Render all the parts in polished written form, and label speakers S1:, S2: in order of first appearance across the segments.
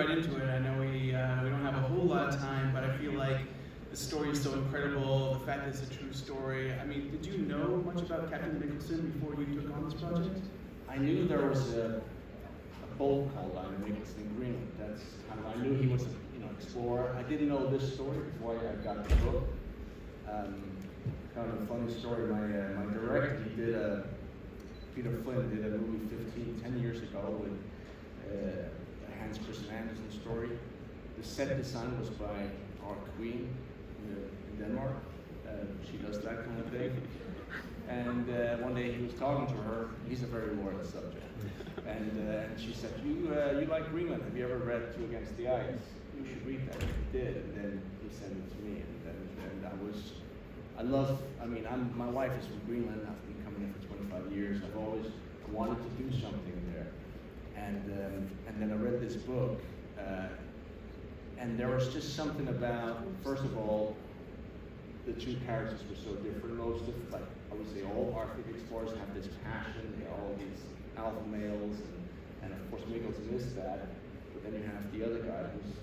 S1: right into it. I know we don't have a whole lot of time, but I feel like the story is so incredible. The fact that it's a true story. I mean, did you know much about Captain Nicholson before you took on this project?
S2: I knew there was a boat called Nicholson in Greenland. That's kind of, I knew he was an explorer. I didn't know this story before I got the book. Kind of a funny story. My director, he did Peter Flynn did a movie 10 years ago with Hans Christian Andersen story. The set design was by our queen in Denmark. She does that kind of thing. And one day he was talking to her. He's a very loyal subject. And she said, you like Greenland. Have you ever read Two Against the Ice? You should read that. He did. And then he sent it to me. My wife is from Greenland. I've been coming here for 25 years. I've always wanted to do something there. And then I read this book. And there was just something about, first of all, the two characters were so different. Most of, like, I would say all Arctic explorers have this passion, they're all these alpha males, and of course Mikkelsen is that, but then you have the other guy who's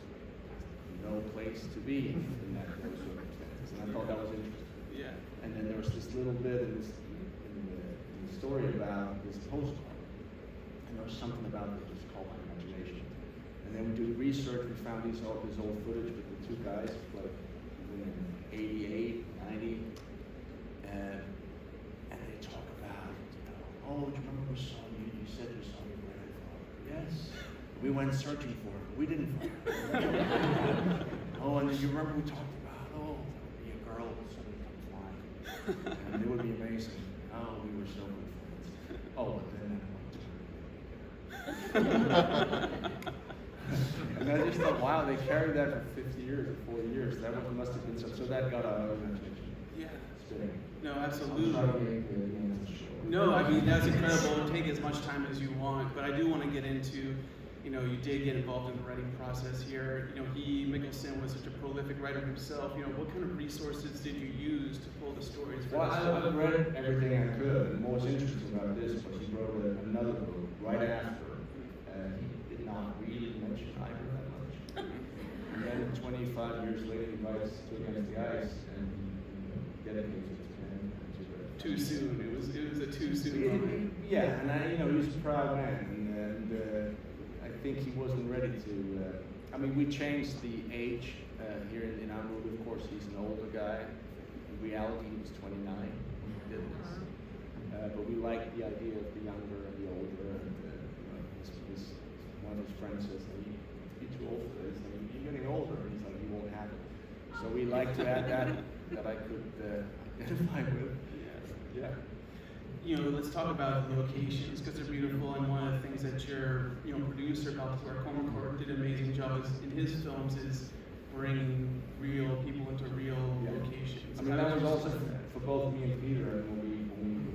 S2: no place to be in those circumstances, and I thought that was interesting.
S1: Yeah.
S2: And then there was this little bit in the story about this postcard, and there was something about it that just caught my imagination. And then we do research, we found this old footage with the two guys, like in 88, 90, and they talk about, oh, do you remember we saw you? You said you saw your grandfather. Yes. We went searching for him. We didn't find him. Oh, and then you remember we talked about, oh, there would be a girl who suddenly come flying, and it would be amazing. Oh, we were so good friends. Oh, but then and I just thought, wow, they carried that for 50 years or 40 years. That must have been so that got out of imagination.
S1: Yeah.
S2: Spinning.
S1: No, absolutely. No, I mean, that's incredible. Take as much time as you want, but I do want to get into, you did get involved in the writing process here. Mikkelsen was such a prolific writer himself. What kind of resources did you use to pull the stories?
S2: Well, I've read everything I could, and what was interesting about this was he wrote another book right after. He did not really mention Iger that much. And then 25 years later, he writes Two Against the Ice, and he dedicates it to him.
S1: Too soon. It was a too soon moment.
S2: Yeah, and he was a proud man, and I think he wasn't ready to. We changed the age here in our movie. Of course, he's an older guy. In reality, he was 29 when he did this. But we liked the idea of the younger and the older. And one of his friends says, "You're too old for this. You're getting older." And he's like, "You won't have it." So we like to add that I could identify with. Yeah.
S1: Let's talk about locations because they're beautiful, and one of the things that your producer Baltasar Kornkorb did an amazing job in his films is bringing real people into real locations.
S2: That was also for both me and Peter, and when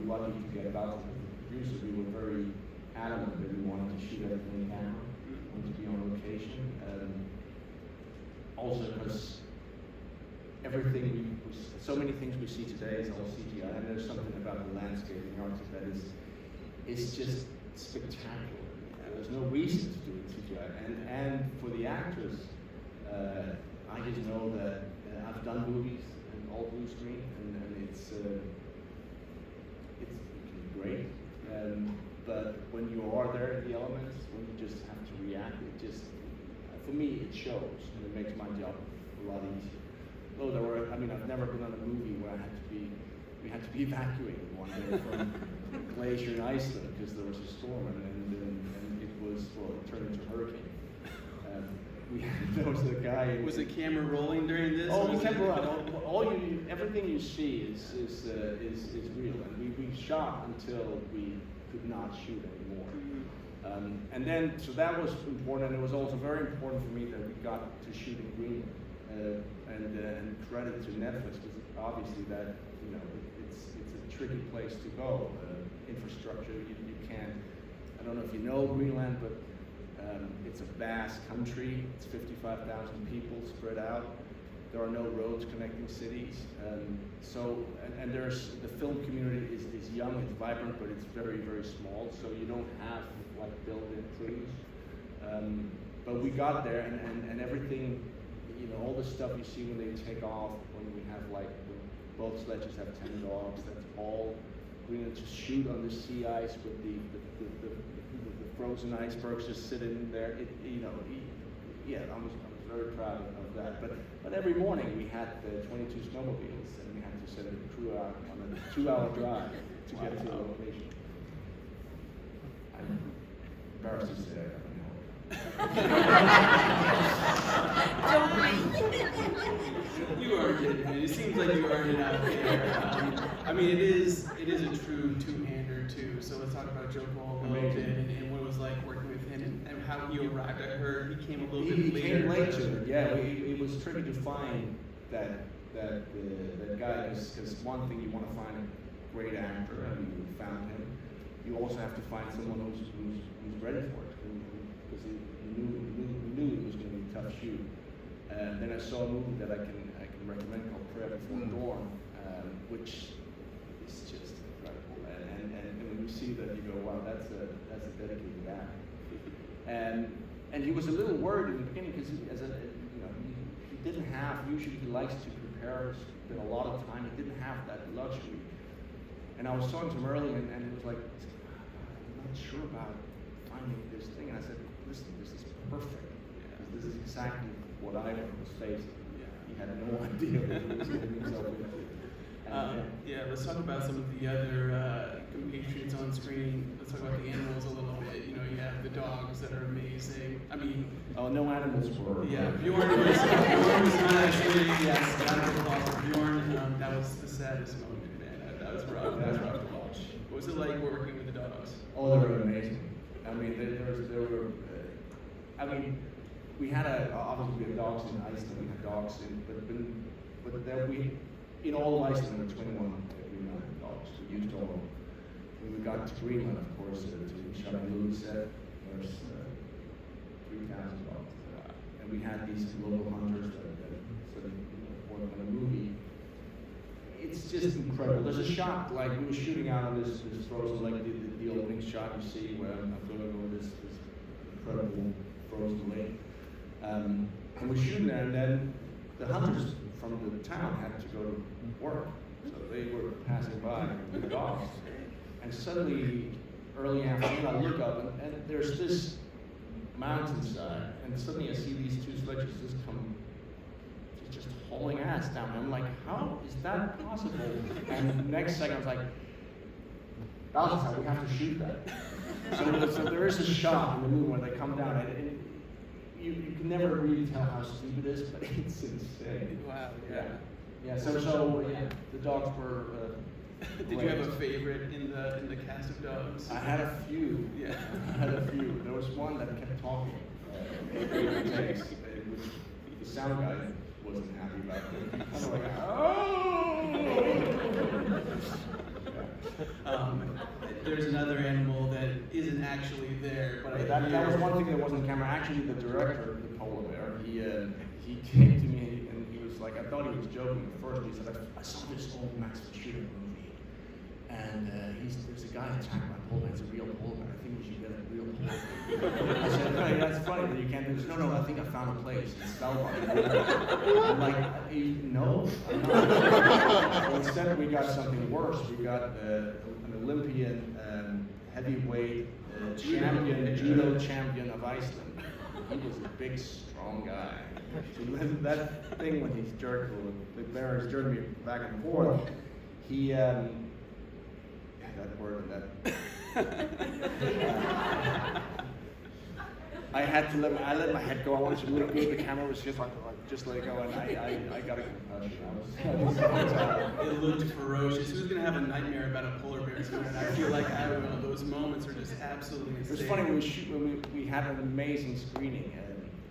S2: we were lucky to get Baltasar as the producer, we were very adamant that we wanted to shoot everything in camera, wanted to be on location. Also because so many things we see today is all CGI, and there's something about the landscaping artist that is just spectacular. There's no reason to do it CGI, and for the actors, I just know that I've done movies and all blue screen, and it's great. But when you are there in the elements, when you just have to react, it just, for me, it shows, and it makes my job a lot easier. Though I've never been on a movie where we had to be evacuated one day from a glacier in Iceland because there was a storm, and it turned into a hurricane. There was a guy.
S1: Was the camera rolling during this?
S2: Oh, the camera rolling. Everything you see is real, and we shot until we could not shoot anymore. And then, so that was important, and it was also very important for me that we got to shoot in Greenland. And credit to Netflix, because obviously that, it's a tricky place to go. Infrastructure, you can't, I don't know if you know Greenland, but it's a vast country. It's 55,000 people spread out. There are no roads connecting cities. And there's, the film community is young, it's vibrant, but it's very, very small. So you don't have like built-in crews. but we got there, and everything, you know, all the stuff you see when they take off, when we have like, when both sledges have 10 dogs, that's all Greenland, to shoot on the sea ice with the frozen icebergs just sitting there. Yeah, I was very proud of that. But every morning we had 22 snowmobiles, and we had to send the crew out on a 2-hour drive to get to the location. I'm embarrassed to say
S1: You earned it, man. It seems like you earned it out there. I mean, it is a true two-hander too. So let's talk about Joe Paul a little bit, and what it was like working with him, and how he arrived. I heard he came a little bit later.
S2: He came late to it. Yeah, it was tricky to find that guy, because one thing, you want to find a great actor, and we found him. You also have to find someone who's ready for it, because he knew it was going to be a tough shoot. And then I saw a movie that I can recommend called Prayer Before Dawn, which is just incredible. And when you see that, you go, wow, that's a dedicated actor. And he was a little worried in the beginning, because he didn't have. Usually he likes to prepare, spend a lot of time. He didn't have that luxury. And I was talking to him earlier, and he was like, I'm not sure about finding this thing. And I said, listen, this is perfect. This is exactly what I was facing. He had no idea what he was getting himself into.
S1: Yeah, let's talk about some of the other compatriots on screen. Let's talk about the animals a little bit. You know, you have the dogs that are amazing. I mean,
S2: no animals were.
S1: Yeah, Bjorn was not actually. Yes, round of applause for Bjorn. That was the saddest moment, man. That was rough. That was rough to watch. What was it like working with the dogs?
S2: Oh, they were amazing. I mean, there were. I mean, we had obviously we had dogs in Iceland. We had dogs but there in all of Iceland there were 21 Greenland dogs. We used all of them. When we got to Greenland, of course, to Charlie said there's 3,000 dogs, and we had these global hunters that sort of work on a movie. It's just incredible. There's a shot, like we were shooting out of this frozen, like the opening shot you see where I'm going over this incredible frozen lake. And we're shooting there, and then the hunters from the town had to go to work. So they were passing by with the dogs. And suddenly, early afternoon, I look up, and there's this mountainside, and suddenly I see these two sledges just hauling ass down. And I'm like, how is that possible? And the next second, I was like, Balthazar, we have to shoot that. So there is a shot in the movie where they come down, and you can never really tell how steep it is, but it's insane.
S1: Wow.
S2: Yeah. So the dogs were.
S1: Did you have a favorite in the cast of dogs?
S2: I had a few.
S1: Yeah.
S2: I had a few. There was one that kept talking. Which the sound guy wasn't happy about. Kind of like,
S1: There's another animal that isn't actually there, but
S2: that was one thing that wasn't on camera. Actually, the director, the polar bear, he came to me and he was like, I thought he was joking at first. He said, I saw this old Max von Sydow movie, and there's a guy attacked by a polar bear. It's a real polar bear. I think we should get a real polar bear. I said, no, that's funny that you can't do this. No, I think I found a place in Svalbard. I'm like, no, I'm not. Well, instead we got something worse. We got an Olympian heavyweight judo champion of Iceland. He was a big, strong guy. So that thing when he's jerking, the bear is jerking me back and forth, he, that word and that. I let my head go. I wanted to look good. The camera was just like let it go, and I got a concussion.
S1: It looked ferocious. Who's gonna have a nightmare about a polar bear soon? And I feel like I don't know. Those moments are just absolutely insane.
S2: It was funny when we had an amazing screening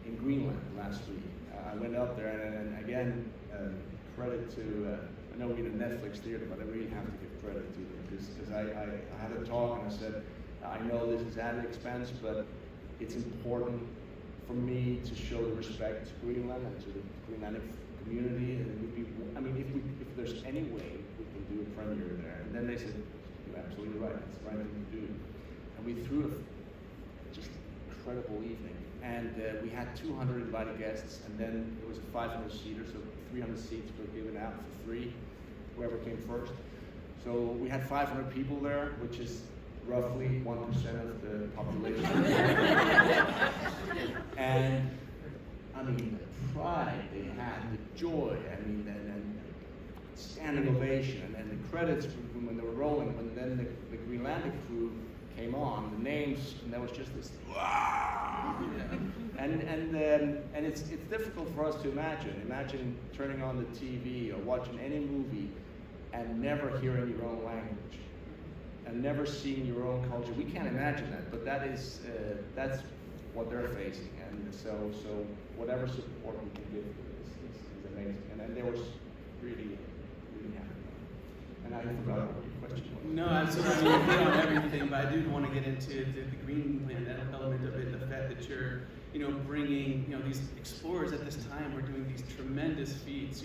S2: in Greenland last week. I went up there, and again, credit to. I know we're in a Netflix theater, but I really have to give credit to them because I had a talk and I said, I know this is at an expense, but it's important for me to show the respect to Greenland and to the Greenlandic community. And it would be, I mean, if there's any way we can do a premiere there. And then they said, you're absolutely right, it's the right thing to do. And we threw a just incredible evening. And we had 200 invited guests, and then it was a 500-seater, so 300 seats were given out for free, whoever came first. So we had 500 people there, which is roughly 1% of the population. And I mean, the pride they had, the joy, I mean, and standing ovation, and the credits when they were rolling, when then the Greenlandic crew came on, the names, and there was just this, wow! And it's difficult for us to imagine. Imagine turning on the TV or watching any movie and never hearing your own language, and never seeing your own culture. We can't imagine that, but that's what they're facing, and so whatever support we can give is amazing. And then there was really happy. And I forgot what your question was.
S1: No, absolutely. You hit on everything, but I do want to get into the Greenland element of it, the fact that you're, bringing, these explorers at this time were doing these tremendous feats,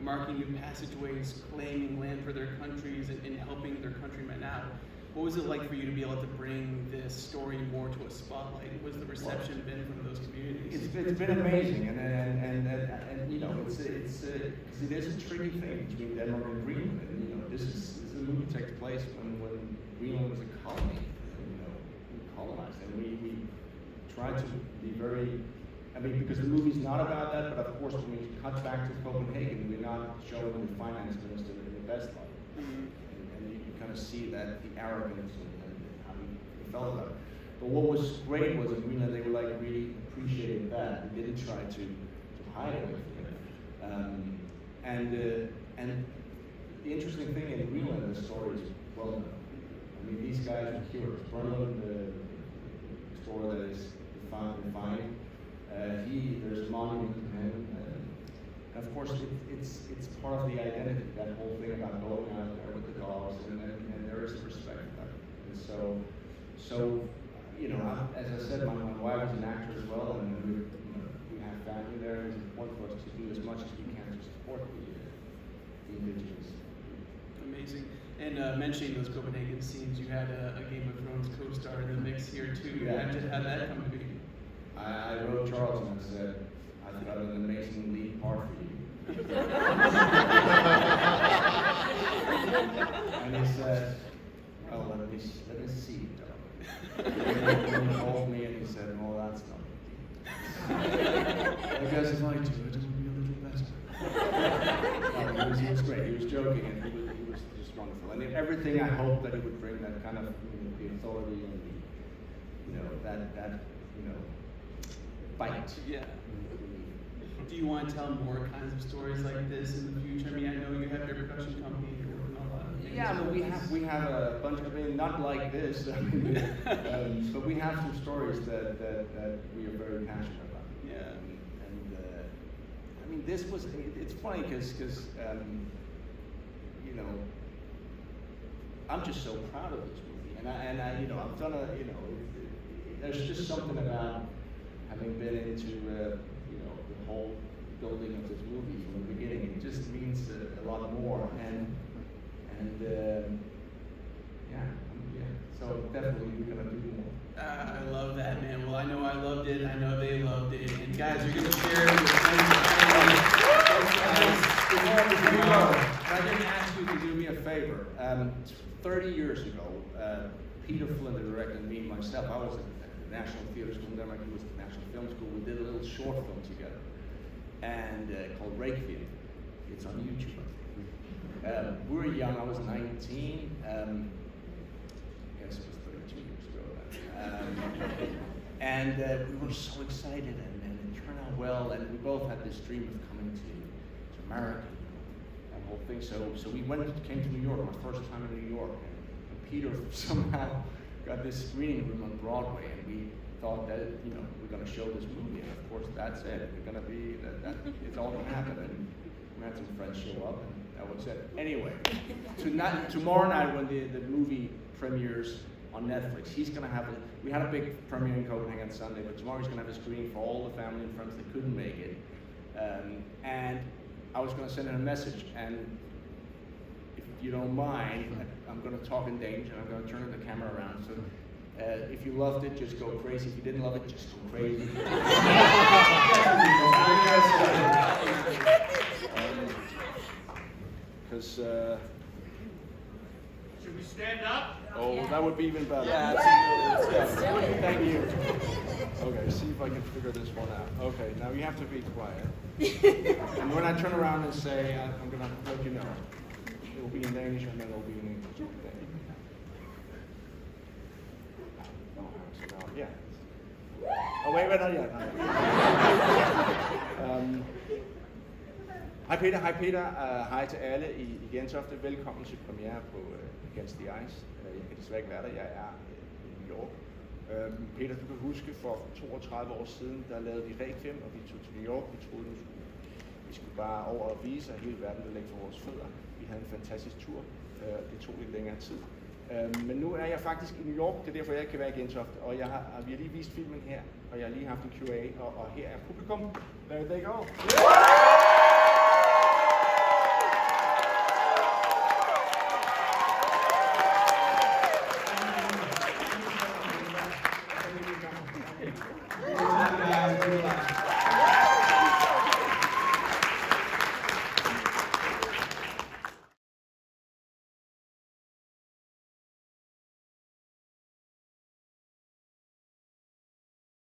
S1: marking new passageways, claiming land for their countries, and helping their countrymen out. What was it like for you to be able to bring this story more to a spotlight? What was the reception been from those communities?
S2: It's been amazing, and it is a tricky thing between Denmark and Greenland. And, this movie takes place when Greenland was a colony, we colonized, and we tried to be very. I mean, because the movie's not about that, but of course, when we cut back to Copenhagen, we're not showing the finance minister in the best light. And you kind of see that the arrogance and how he felt about it. But what was great was in Greenland, they were like really appreciating that. They didn't try to hide anything. And the interesting thing in Greenland, the story is well known. I mean, these guys are heroes. Bernlund, the explorer that is found and find, there's a monument to him. And of course, it's part of the identity, that whole thing about going out there with the dogs, and there is respect for that. And so as I said, my wife is an actor as well, and we have family there, and it's important for us to do as much as we can to support the indigenous.
S1: Amazing. And mentioning those Copenhagen scenes, you had a Game of Thrones co-star in the mix here too.
S2: Yeah.
S1: How'd that come to be?
S2: I wrote Charles and I said, I think I was an amazing lead part for you. And he said, oh, let me see, darling. And he called me and he said, oh, that's not I guess if I do it, it will be a little better. He was great. He was joking, and he was just wonderful. And everything I hoped that he would bring, that kind of the authority and that bite.
S1: Yeah. Do you want to tell more kinds of stories like this in the future? I mean, I know you have your production company, you're working on a lot of things.
S2: Yeah, but we have a bunch of, not like this, but we have some stories that we are very passionate about.
S1: Yeah.
S2: I mean, it's funny because I'm just so proud of this movie, and I've done there's just something about having been into the whole building of this movie from the beginning. It just means a lot more, and so definitely we're gonna do more.
S1: I love that, man. Well, I know I loved it. I know they loved it. And guys, you're gonna share it with friends.
S2: I didn't ask you to do me a favor. 30 years ago, Peter Flynn, the director, and me, myself, I was at the National Theatre School in Denmark. He was at the National Film School. We did a little short film together, and called Requiem. It's on YouTube, I think. We were young. I was 19. Yes, it was 32 years ago. And we were so excited, and it turned out well. And we both had this dream of coming to America, that whole thing. So we came to New York, my first time in New York, and Peter somehow got this screening room on Broadway, and we thought that we're going to show this movie, and of course that's it. We're going to be that it's all going to happen, and we had some friends show up, and that was it. Anyway, tomorrow night when the movie premieres on Netflix, he's going to have we had a big premiere in Copenhagen Sunday, but tomorrow he's going to have a screening for all the family and friends that couldn't make it, and I was going to send him a message, and if you don't mind, I'm going to talk in Danish, and I'm going to turn the camera around. So If you loved it, just go crazy. If you didn't love it, just go crazy. Because
S3: should we stand up?
S2: oh, that would be even better.
S1: Yeah, absolutely.
S2: Thank you. Okay, see if I can figure this one out. Okay, now you have to be quiet. And when I turn around and say, I'm gonna let you know, it will be in Danish and then it will be in English. Okay. Yeah. Oh, wait, not yet. Hej Peter, hej til alle i Gentofte. Velkommen til premiere på Against the Ice. Jeg kan desværre ikke være der, jeg er i New York. Peter, du kan huske, for 32 år siden, der lavede vi Requiem, og vi tog til New York. Vi troede, vi skulle bare over og vise, at hele verden ville ligge for vores fødder. Vi havde en fantastisk tur. Det tog lidt længere tid. Men nu er jeg faktisk i New York, det er derfor jeg ikke kan være i Gentofte, og vi har lige vist filmen her, og jeg har lige haft en Q&A, og her er publikum. There they go.